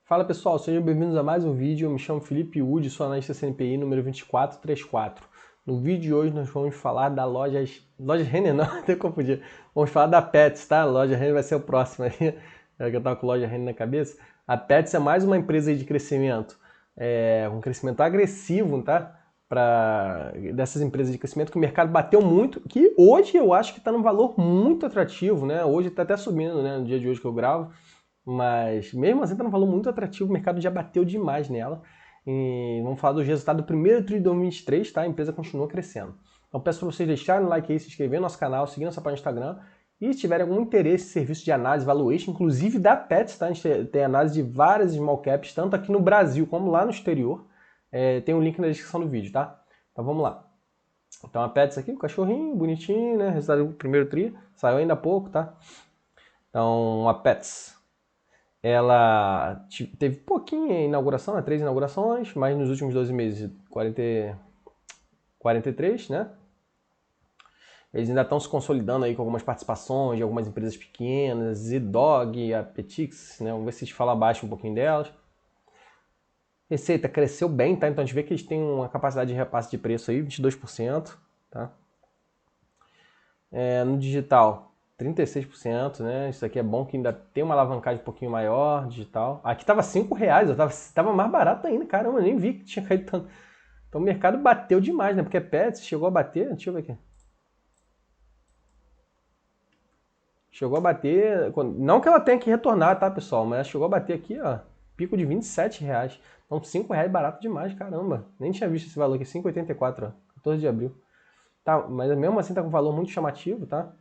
Fala pessoal, sejam bem-vindos a mais um vídeo. Eu me chamo Felipe Wood, sou analista CNPI número 2434. No vídeo de hoje nós vamos falar da loja Renner, não, até confundi. Vamos falar da Pets, tá? A loja Renner vai ser o próximo aí, é que eu tava com loja Renner na cabeça. A Pets é mais uma empresa de crescimento, um crescimento agressivo, tá? Dessas empresas de crescimento que o mercado bateu muito, que hoje eu acho que está num valor muito atrativo, né? Hoje está até subindo, né? No dia de hoje que eu gravo. Mas mesmo assim está num valor muito atrativo, o mercado já bateu demais nela. E vamos falar dos resultados do primeiro TRI de 2023, tá? A empresa continua crescendo. Então peço para vocês deixarem o like aí, se inscrever no nosso canal, seguir nossa página no Instagram. E se tiverem algum interesse em serviço de análise, valuation, inclusive da Pets, tá? A gente tem análise de várias small caps, tanto aqui no Brasil como lá no exterior. Tem um link na descrição do vídeo, tá? Então vamos lá. Então a Pets aqui, o cachorrinho, bonitinho, né? Resultado do primeiro TRI, saiu ainda há pouco, tá? Então a Pets. Ela teve pouquinha inauguração, né? 3 inaugurações, mas nos últimos 12 meses, 43, né? Eles ainda estão se consolidando aí com algumas participações de algumas empresas pequenas, Zedog, Apetix, né? Vamos ver se a gente fala abaixo um pouquinho delas. Receita cresceu bem, tá? Então a gente vê que eles têm uma capacidade de repasse de preço aí, 22%, tá? No digital, 36%, né? Isso aqui é bom que ainda tem uma alavancagem um pouquinho maior, digital. Aqui tava R$ 5, tava mais barato ainda, caramba, eu nem vi que tinha caído tanto. Então o mercado bateu demais, né? Porque Pets chegou a bater, deixa eu ver aqui. Chegou a bater, não que ela tenha que retornar, tá, pessoal? Mas ela chegou a bater aqui, ó, pico de R$ 27. Então R$ 5 barato demais, caramba. Nem tinha visto esse valor aqui, 5,84, ó, 14 de abril. Tá, mas mesmo assim tá com um valor muito chamativo, tá?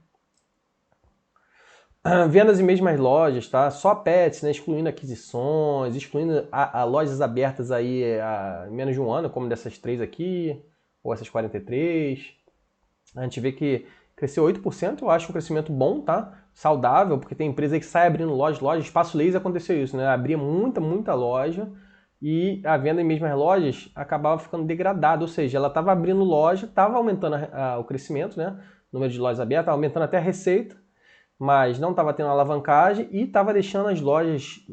Vendas em mesmas lojas, tá? Só Pets, né? Excluindo aquisições, excluindo a lojas abertas aí há menos de um ano, como dessas três aqui, ou essas 43. A gente vê que cresceu 8%, eu acho um crescimento bom, tá? Saudável, porque tem empresa aí que sai abrindo loja. Espaço Laser aconteceu isso, né? Abria muita loja e a venda em mesmas lojas acabava ficando degradada, ou seja, ela estava abrindo loja, estava aumentando o crescimento, né? O número de lojas abertas, aumentando até a receita, mas não estava tendo alavancagem e estava deixando as lojas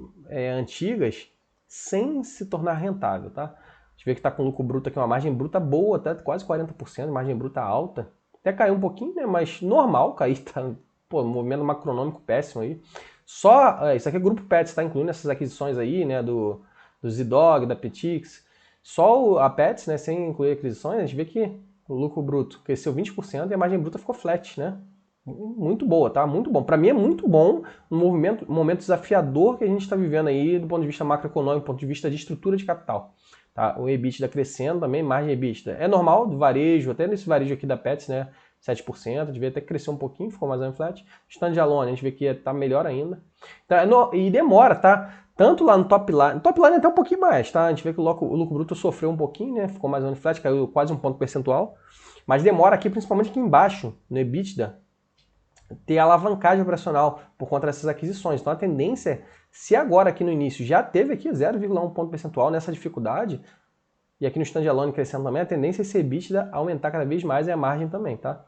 antigas sem se tornar rentável, tá? A gente vê que está com lucro bruto aqui, uma margem bruta boa, até quase 40%, margem bruta alta. Até caiu um pouquinho, né? Mas normal cair, tá? Pô, movimento macronômico péssimo aí. Só, isso aqui é Grupo Pets, tá? Incluindo essas aquisições aí, né? Do Zidog, da Petix. Só a Pets, né? Sem incluir aquisições, a gente vê que o lucro bruto cresceu 20% e a margem bruta ficou flat, né? Muito boa, tá? Muito bom. Para mim é muito bom um momento desafiador que a gente está vivendo aí do ponto de vista macroeconômico, do ponto de vista de estrutura de capital. Tá? O EBITDA crescendo também, margem EBITDA. É normal do varejo, até nesse varejo aqui da Pets, né? 7%, devia até crescer um pouquinho, ficou mais ou menos flat. Standalone, a gente vê que está melhor ainda. Tá, e demora, tá? Tanto lá no top line, no top line até um pouquinho mais, tá? A gente vê que o lucro bruto sofreu um pouquinho, né? Ficou mais ou menos flat, caiu quase um ponto percentual. Mas demora aqui, principalmente aqui embaixo, no EBITDA, ter alavancagem operacional por conta dessas aquisições. Então a tendência, se agora aqui no início já teve aqui 0,1 ponto percentual nessa dificuldade, e aqui no standalone crescendo também, a tendência é esse EBITDA aumentar cada vez mais e a margem também, tá?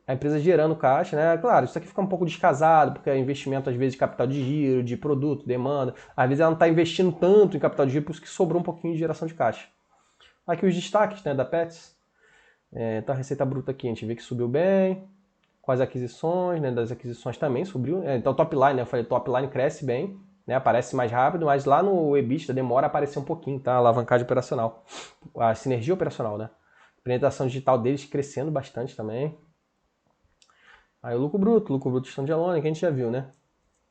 A empresa gerando caixa, né? Claro, isso aqui fica um pouco descasado, porque é investimento às vezes de capital de giro, de produto, demanda. Às vezes ela não está investindo tanto em capital de giro, por isso que sobrou um pouquinho de geração de caixa. Aqui os destaques, né, da Pets. Então a receita bruta aqui, a gente vê que subiu bem, com as aquisições, né, das aquisições também subiu. Então top line, né, eu falei, top line cresce bem, né, aparece mais rápido, mas lá no EBITDA demora a aparecer um pouquinho, tá? A alavancagem operacional, a sinergia operacional, né? A penetração digital deles crescendo bastante também. Aí o lucro bruto standalone, que a gente já viu, né?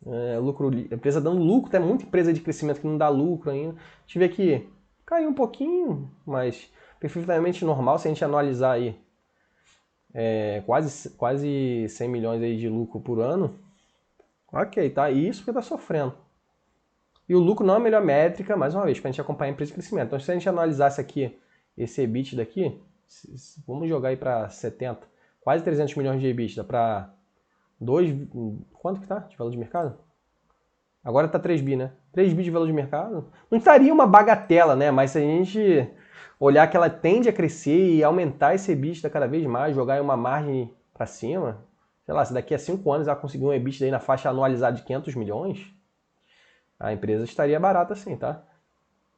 A empresa dando lucro, tem muita empresa de crescimento que não dá lucro ainda. A gente vê que caiu um pouquinho, mas perfeitamente normal se a gente analisar aí quase 100 milhões aí de lucro por ano. Ok, tá? Isso porque tá sofrendo. E o lucro não é a melhor métrica, mais uma vez, para a gente acompanhar a empresa de crescimento. Então, se a gente analisasse aqui esse EBITDA daqui, vamos jogar aí para 70, quase 300 milhões de EBITDA para 2, quanto que tá de valor de mercado? Agora tá 3 bi, né? 3 bi de valor de mercado. Não estaria uma bagatela, né? Mas se a gente olhar que ela tende a crescer e aumentar esse EBITDA cada vez mais, jogar uma margem para cima, sei lá, se daqui a 5 anos ela conseguir um EBITDA aí na faixa anualizada de 500 milhões, a empresa estaria barata assim, tá?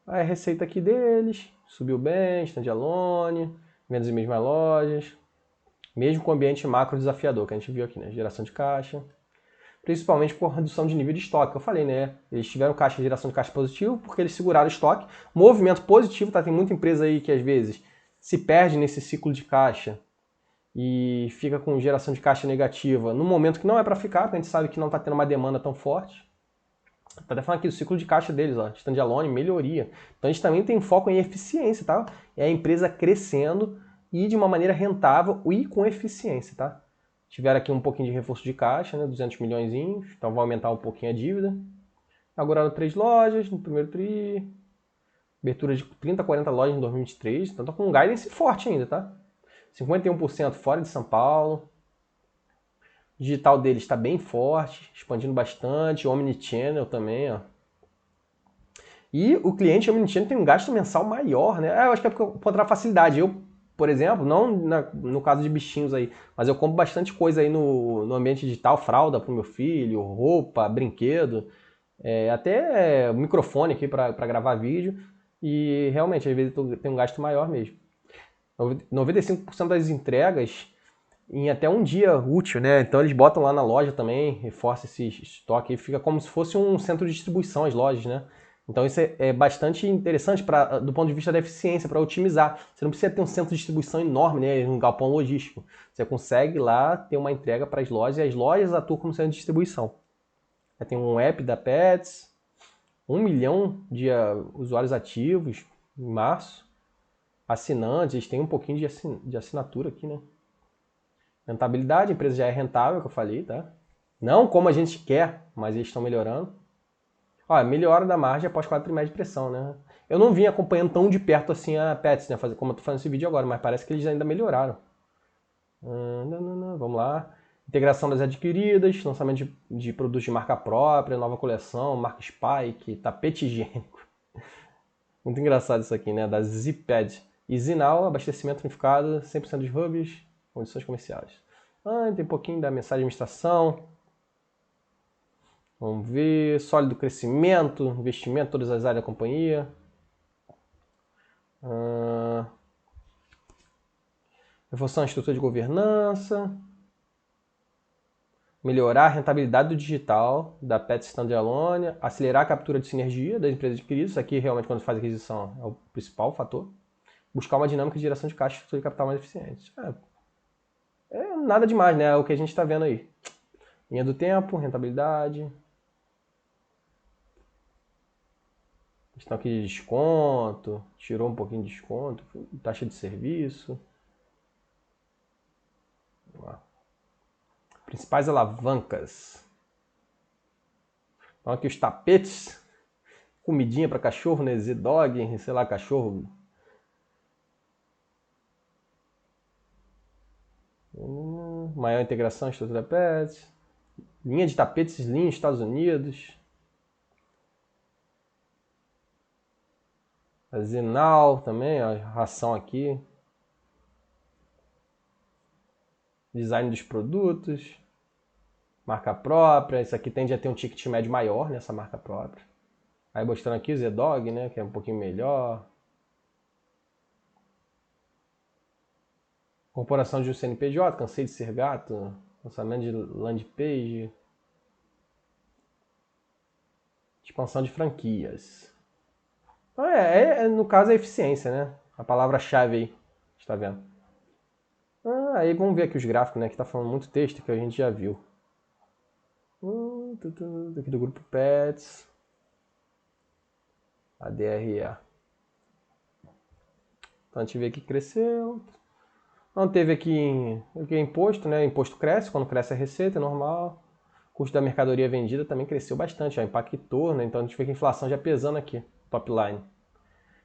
Aí a receita aqui deles, subiu bem, standalone, vendas em mesmas lojas, mesmo com o ambiente macro desafiador que a gente viu aqui, né? Geração de caixa, principalmente por redução de nível de estoque, que eu falei, né? Eles tiveram geração de caixa positivo porque eles seguraram o estoque. Movimento positivo, tá? Tem muita empresa aí que às vezes se perde nesse ciclo de caixa e fica com geração de caixa negativa no momento que não é para ficar, porque a gente sabe que não está tendo uma demanda tão forte. Tá até falando aqui do ciclo de caixa deles, ó, standalone, melhoria. Então a gente também tem foco em eficiência, tá? É a empresa crescendo e de uma maneira rentável e com eficiência, tá? Tiveram aqui um pouquinho de reforço de caixa, né? 200 milhões, então vai aumentar um pouquinho a dívida. Inauguraram 3 lojas no primeiro tri, abertura de 30 a 40 lojas em 2023, então tá com um guidance forte ainda, tá? 51% fora de São Paulo. O digital deles está bem forte, expandindo bastante, omnichannel também, ó. E o cliente omnichannel tem um gasto mensal maior, né? Eu acho que é por conta da facilidade. Eu, por exemplo, não no caso de bichinhos aí, mas eu compro bastante coisa aí no ambiente digital, fralda para o meu filho, roupa, brinquedo, até microfone aqui para gravar vídeo. E realmente, às vezes tem um gasto maior mesmo. 95% das entregas em até um dia útil, né? Então eles botam lá na loja também, reforça esse estoque e fica como se fosse um centro de distribuição as lojas, né? Então isso é bastante interessante do ponto de vista da eficiência, para otimizar. Você não precisa ter um centro de distribuição enorme, né? Um galpão logístico. Você consegue lá ter uma entrega para as lojas e as lojas atuam como centro de distribuição. Tem um app da Pets, 1 milhão de usuários ativos em março, assinantes, eles têm um pouquinho de assinatura aqui, né? Rentabilidade, a empresa já é rentável, que eu falei, tá? Não como a gente quer, mas eles estão melhorando. Olha, melhora da margem após 4 trimestres de pressão, né? Eu não vim acompanhando tão de perto assim a Pets, né? Como eu tô fazendo esse vídeo agora, mas parece que eles ainda melhoraram. Vamos lá. Integração das adquiridas, lançamento de produtos de marca própria, nova coleção, marca Spike, tapete higiênico. Muito engraçado isso aqui, né? Da Zipad. E Zinal, abastecimento unificado, 100% dos hubs, condições comerciais. Tem um pouquinho da mensagem de administração. Vamos ver. Sólido crescimento, investimento em todas as áreas da companhia. Reforçar a estrutura de governança. Melhorar a rentabilidade do digital da Pet Standalone. Acelerar a captura de sinergia das empresas adquiridas. Isso aqui realmente quando faz aquisição é o principal fator. Buscar uma dinâmica de geração de caixa e estrutura de capital mais eficiente. Nada demais, né? É o que a gente está vendo aí. Linha do tempo, rentabilidade. Questão aqui de desconto. Tirou um pouquinho de desconto. Taxa de serviço. Vamos lá. Principais alavancas. Então aqui os tapetes. Comidinha para cachorro, né? Z-Dog, sei lá, cachorro. Maior integração, estrutura pets. Linha de tapetes Slim, Estados Unidos. A Zinal também, a ração aqui. Design dos produtos. Marca própria. Isso aqui tende a ter um ticket médio maior nessa marca própria. Aí mostrando aqui o Z-Dog, né? Que é um pouquinho melhor. Corporação de um CNPJ, cansei de ser gato. Lançamento de landing page. Expansão de franquias. Então no caso é eficiência, né? A palavra-chave aí. Está vendo? Aí vamos ver aqui os gráficos, né? Que tá falando muito texto que a gente já viu. Aqui do grupo Pets. A DRE. Então a gente vê que cresceu. Não teve aqui imposto, né? Imposto cresce, quando cresce a receita, é normal. O custo da mercadoria vendida também cresceu bastante, já impactou, né? Então a gente vê que a inflação já pesando aqui, top line.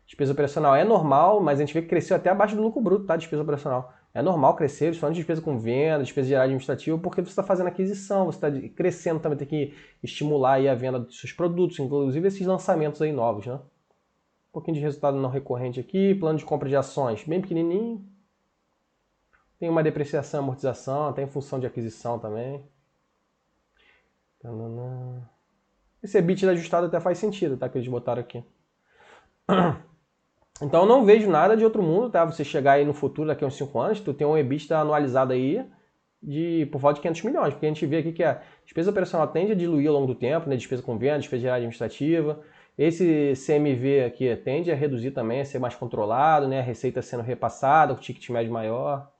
Despesa operacional é normal, mas a gente vê que cresceu até abaixo do lucro bruto, tá? Despesa operacional. É normal crescer, principalmente despesa com venda, despesa geral administrativa, porque você está fazendo aquisição, você está crescendo também, tem que estimular aí a venda dos seus produtos, inclusive esses lançamentos aí novos, né? Um pouquinho de resultado não recorrente aqui, plano de compra de ações bem pequenininho. Tem uma depreciação, amortização, tem função de aquisição também. Esse EBITDA ajustado até faz sentido, tá? Que eles botaram aqui. Então eu não vejo nada de outro mundo, tá? Você chegar aí no futuro, daqui a uns 5 anos, tu tem um EBITDA anualizado aí por volta de 500 milhões, porque a gente vê aqui que a despesa operacional tende a diluir ao longo do tempo, né? Despesa com venda, despesa geral administrativa. Esse CMV aqui tende a reduzir também, a ser mais controlado, né? A receita sendo repassada, o ticket médio maior.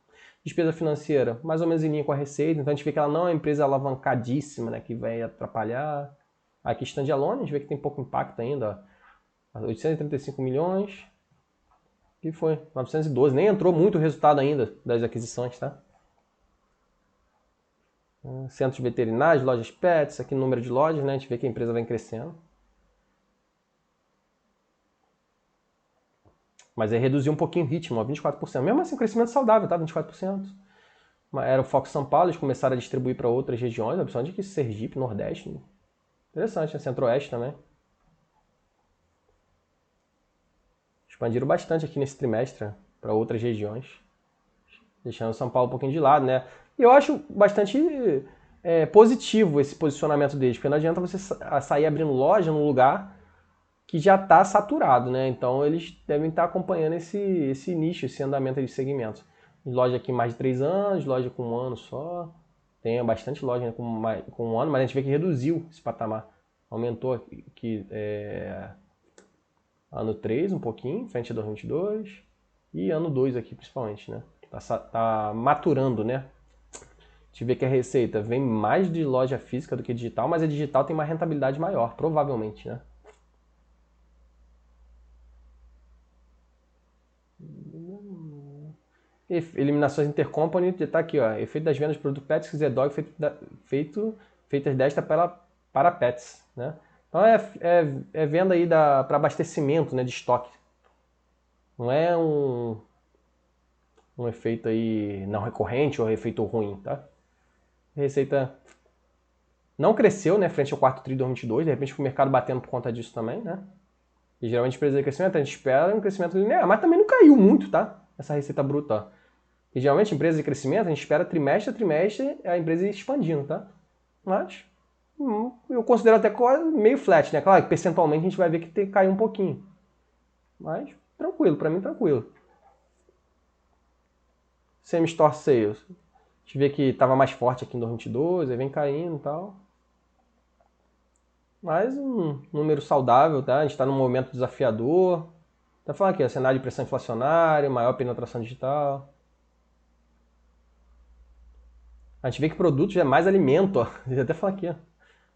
Despesa financeira, mais ou menos em linha com a receita, então a gente vê que ela não é uma empresa alavancadíssima, né? Que vai atrapalhar. Aqui standalone, a gente vê que tem pouco impacto ainda, ó. 835 milhões. Que foi? 912. Nem entrou muito o resultado ainda das aquisições, tá? Centros veterinários, lojas pets, aqui no número de lojas, né? A gente vê que a empresa vem crescendo. Mas aí reduziu um pouquinho o ritmo, ó, 24%. Mesmo assim, crescimento saudável, tá? 24%. Era o foco São Paulo, eles começaram a distribuir para outras regiões, principalmente aqui Sergipe, Nordeste. Né? Interessante, né? Centro-Oeste também. Expandiram bastante aqui nesse trimestre para outras regiões. Deixando São Paulo um pouquinho de lado, né? E eu acho bastante positivo esse posicionamento deles, porque não adianta você sair abrindo loja num lugar que já está saturado, né? Então eles devem estar acompanhando esse nicho, esse andamento de segmentos. Loja aqui mais de 3 anos, loja com 1 ano só. Tem bastante loja, né, com 1 ano, mas a gente vê que reduziu esse patamar. Aumentou aqui ano 3 um pouquinho, frente a 2022. E ano 2 aqui principalmente, né? Tá maturando, né? A gente vê que a receita vem mais de loja física do que digital, mas a digital tem uma rentabilidade maior, provavelmente, né? Eliminações intercompany, está aqui, ó. Efeito das vendas de produto Pets, Zedog, feitas desta para Pets, né? Então é venda aí para abastecimento, né, de estoque. Não é um efeito aí não recorrente ou efeito ruim, tá? A receita não cresceu, né, frente ao quarto tri de 2022, de repente o mercado batendo por conta disso também, né? E geralmente empresa de crescimento, a gente espera um crescimento linear, mas também não caiu muito, tá? Essa receita bruta, ó. E geralmente empresa de crescimento, a gente espera trimestre a trimestre a empresa expandindo, tá? Mas eu considero até meio flat, né? Claro que percentualmente a gente vai ver que caiu um pouquinho. Mas tranquilo, pra mim tranquilo. Same-store sales. A gente vê que estava mais forte aqui em 2022, aí vem caindo e tal. Mas um número saudável, tá? A gente está num momento desafiador. Tá falando aqui, cenário de pressão inflacionária, maior penetração digital. A gente vê que produtos é mais alimento, ó. Eu até falo aqui, ó,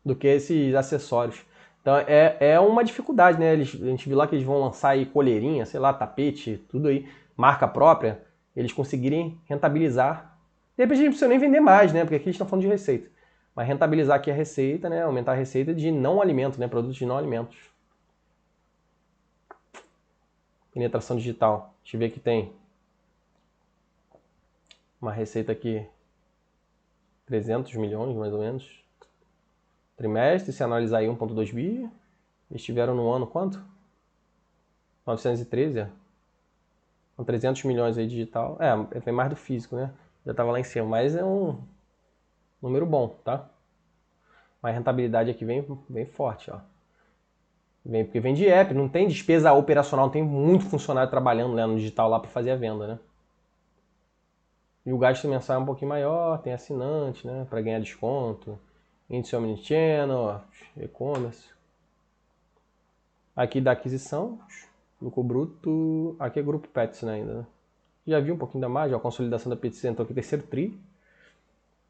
do que esses acessórios. Então é uma dificuldade, né? A gente viu lá que eles vão lançar aí colherinha, sei lá, tapete, tudo aí, marca própria, eles conseguirem rentabilizar. De repente a gente não precisa nem vender mais, né? Porque aqui eles estão falando de receita. Mas rentabilizar aqui a receita, né? Aumentar a receita de não alimento, né? Produtos de não alimentos. Penetração digital. A gente vê que tem uma receita aqui, 300 milhões mais ou menos. Trimestre, se analisar aí 1,2 bi. Eles tiveram no ano quanto? 913, é. Com 300 milhões aí digital. Vem mais do físico, né? Já estava lá em cima, mas é um número bom, tá? Mas a rentabilidade aqui vem forte, ó. Porque vem de app, não tem despesa operacional, não tem muito funcionário trabalhando, né, no digital lá para fazer a venda, né? E o gasto mensal é um pouquinho maior, tem assinante, né, para ganhar desconto. Índice Omnichannel, e-commerce. Aqui da aquisição, lucro bruto, aqui é grupo Pets, né, ainda, né? Já vi um pouquinho da margem, a consolidação da Pets entrou aqui terceiro tri.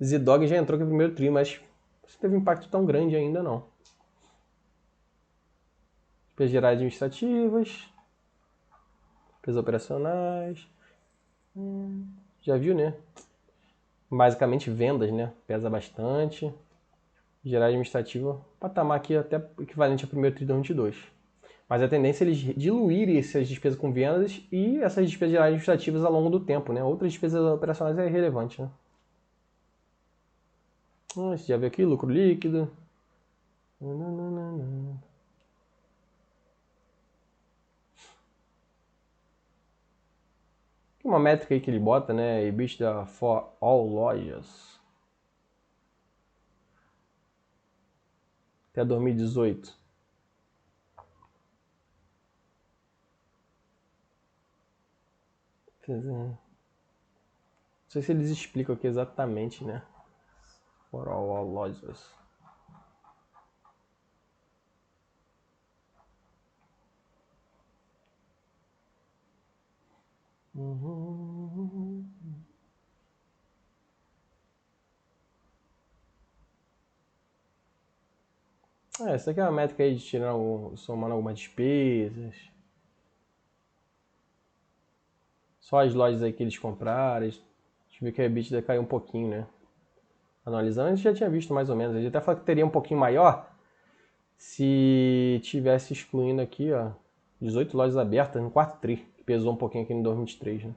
Zedog já entrou aqui primeiro tri, mas não teve impacto tão grande ainda não. Despesas gerais administrativas, despesas operacionais. Já viu, né? Basicamente vendas, né? Pesa bastante. Gerais administrativa, patamar aqui até equivalente ao primeiro tri de 2022. Mas a tendência é eles diluírem essas despesas com vendas e essas despesas gerais administrativas ao longo do tempo, né? Outras despesas operacionais é irrelevante, né? Você já viu aqui, lucro líquido. Uma métrica aí que ele bota, né? EBITDA for all lojas. até 2018. Não sei se eles explicam aqui exatamente, né? For all losses. Essa aqui é uma métrica aí de somando algumas despesas. Só as lojas aí que eles compraram. A gente viu que a EBITDA caiu um pouquinho, né? Analisando, a gente já tinha visto mais ou menos. A gente até falou que teria um pouquinho maior se tivesse excluindo aqui, ó, 18 lojas abertas no quarto tri, que pesou um pouquinho aqui no 2023, né?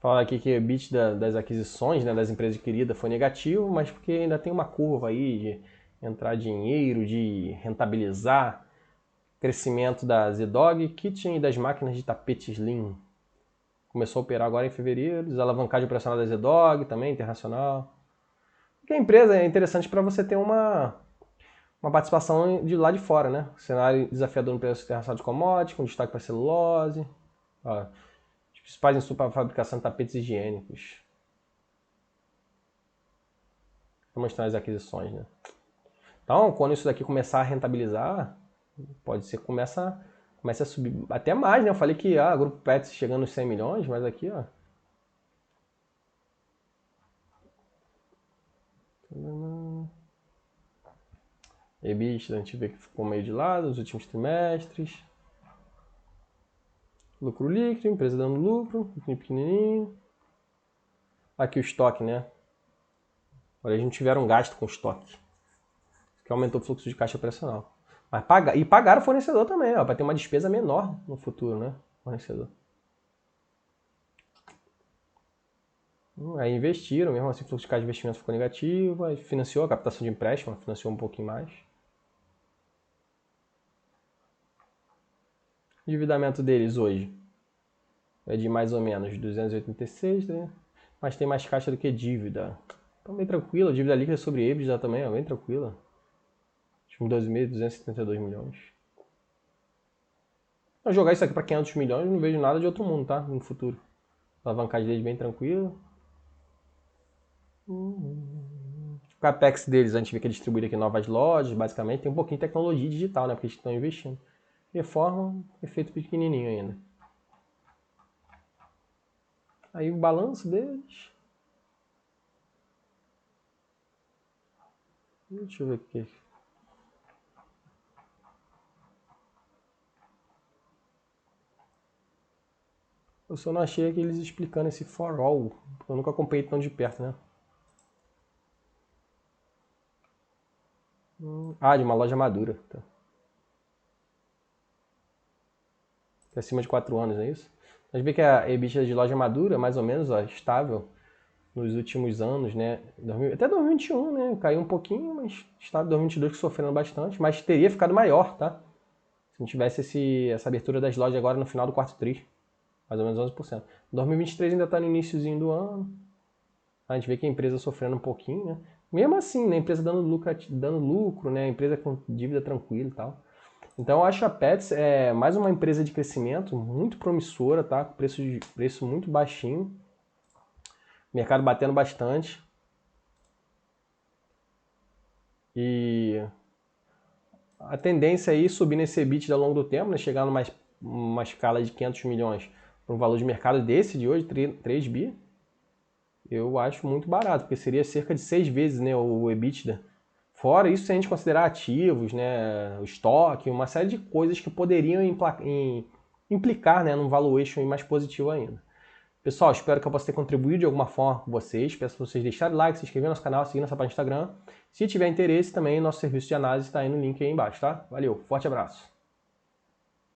Fala aqui que o EBITDA das aquisições, né, das empresas adquiridas foi negativo, mas porque ainda tem uma curva aí de entrar dinheiro, de rentabilizar, crescimento da Z-Dog Kitchen e das máquinas de tapete Slim. Começou a operar agora em fevereiro, desalavancagem operacional da Z-Dog também, internacional. Porque a empresa é interessante para você ter uma participação de lá de fora, né? Cenário desafiador no preço internacional de commodities, com destaque para celulose. Ó, os principais insumos para a fabricação de tapetes higiênicos. Vou mostrar as aquisições, né? Então, quando isso daqui começar a rentabilizar, pode ser que comece a subir até mais, né? Eu falei que Grupo Pets chegando nos 100 milhões, mas aqui, ó. EBITDA, a gente vê que ficou meio de lado nos últimos trimestres. Lucro líquido, empresa dando lucro, pequenininho. Aqui o estoque, né? Olha, eles não tiveram gasto com estoque, que aumentou o fluxo de caixa operacional. Mas pagaram o fornecedor também, ó, para ter uma despesa menor no futuro, né? Fornecedor. Aí investiram, mesmo assim o fluxo de caixa de investimento ficou negativo, aí financiou a captação de empréstimo, financiou um pouquinho mais. O endividamento deles hoje é de mais ou menos 286, né? Mas tem mais caixa do que dívida. Então bem tranquila, dívida líquida sobre EBITDA também, ó, bem tranquila. Últimos 12 meses, 272 milhões. Vou jogar isso aqui para 500 milhões, não vejo nada de outro mundo, tá? No futuro. A alavancagem deles bem tranquila. O capex deles, a gente vê que é distribuído aqui em novas lojas, basicamente. Tem um pouquinho de tecnologia digital, né? Porque eles estão investindo. Reforma, efeito pequenininho ainda. Aí o balanço deles. Deixa eu ver aqui. Eu só não achei aqueles explicando esse for all. Eu nunca acompanhei tão de perto, né? De uma loja madura. Tá. Que é acima de 4 anos, não é isso? A gente vê que a EBITDA de loja madura, mais ou menos, ó, estável nos últimos anos, né? Até 2021, né? Caiu um pouquinho, mas estável. 2022 que sofrendo bastante, mas teria ficado maior, tá? Se não tivesse essa abertura das lojas agora no final do quarto tri. Mais ou menos 11%. 2023 ainda está no iníciozinho do ano. A gente vê que a empresa sofrendo um pouquinho, né? Mesmo assim, né? A empresa dando lucro, né? A empresa com dívida tranquila e tal. Então eu acho a Pets mais uma empresa de crescimento muito promissora, tá? Com preço muito baixinho. Mercado batendo bastante. E a tendência é ir subir nesse EBITDA ao longo do tempo, né? Chegar numa escala de 500 milhões para um valor de mercado desse de hoje, 3 bi. Eu acho muito barato, porque seria cerca de 6 vezes, né, o EBITDA. Fora isso, se a gente considerar ativos, né, o estoque, uma série de coisas que poderiam implicar, né, num valuation mais positivo ainda. Pessoal, espero que eu possa ter contribuído de alguma forma com vocês. Peço para vocês deixarem like, se inscreverem no nosso canal, seguir nossa página no Instagram. Se tiver interesse também, nosso serviço de análise está aí no link aí embaixo, tá? Valeu, forte abraço.